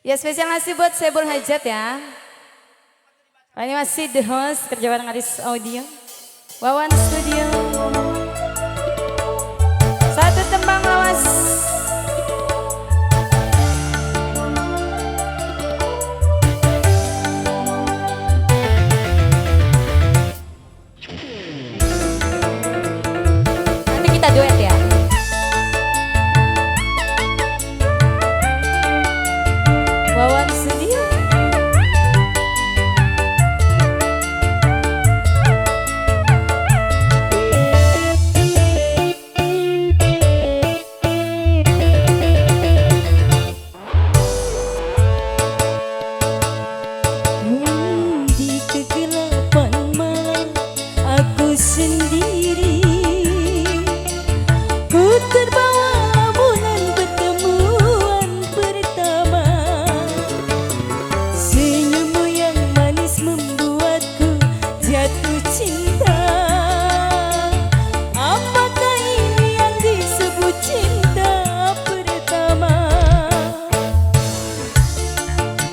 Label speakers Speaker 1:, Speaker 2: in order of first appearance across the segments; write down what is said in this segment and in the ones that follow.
Speaker 1: Ya spesial ngasih buat Sebul Hajat ya. Ini masih The Host kerja bareng Aris Audio. Wawan Studio. Satu tembang lawas. Nanti kita duet ya. Wawan Studio.
Speaker 2: Di kegelapan malam aku sendiri, ku terbawa bulan pertemuan pertama. Senyummu yang manis membuatku jatuh cinta. Apakah ini yang disebut cinta pertama?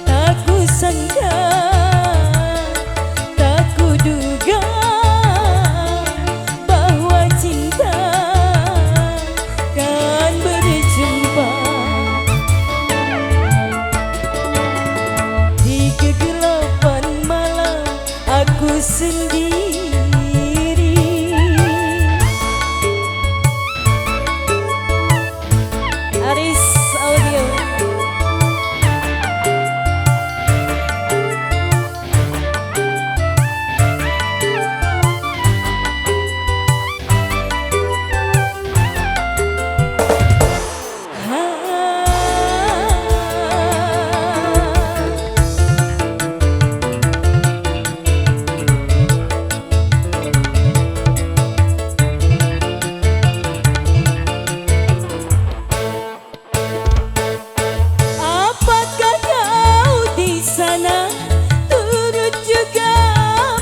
Speaker 2: Tak kusangka, tak kuduga bahwa cinta kan berjumpa. Di kegelapan malam aku sendiri.
Speaker 1: Aris Audio.
Speaker 2: Apakah kau di sana turut juga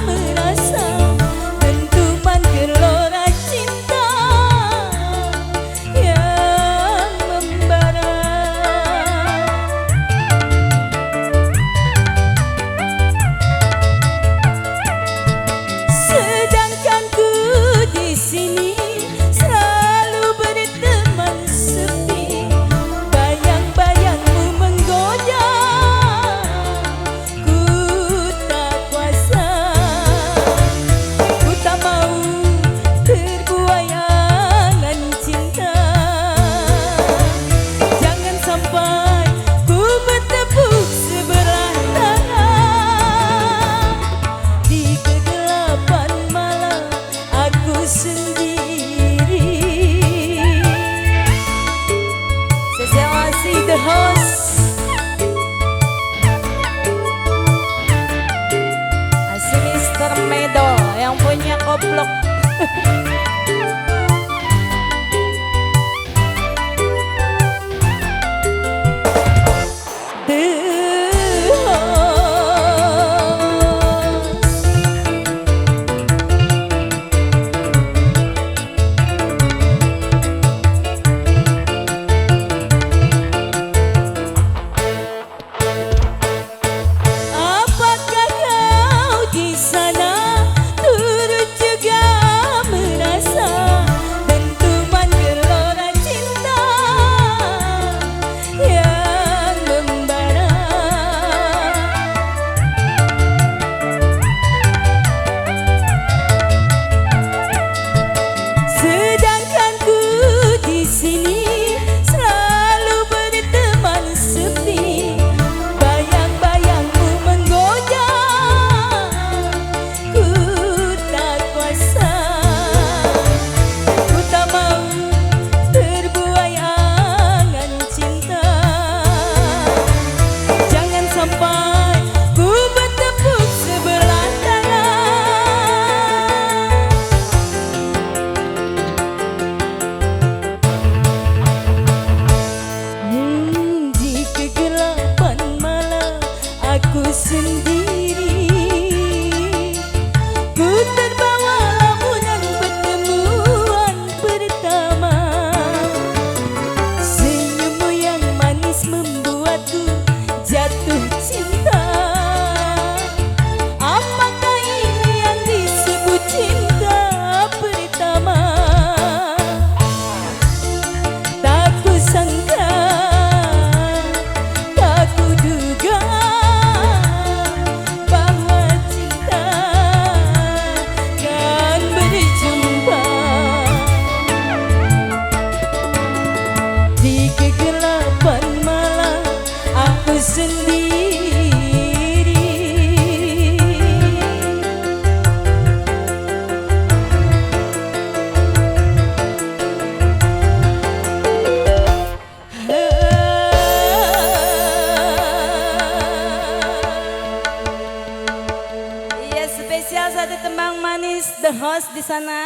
Speaker 2: merasa dentuman gelora cinta yang membara? Sedangkan ku di sini selalu berteman sepi. Bayang-bayangmu menggoda, ku tak kuasa. Ku tak mau terbuai angan cinta. Jangan sampai ku bertepuk sebelah tangan. Di kegelapan malam aku sendiri.
Speaker 1: Spesial ngasih The Host. Masih Mr. Medo yang punya koplok.
Speaker 2: Apakah kau di sana turut juga
Speaker 1: di sana.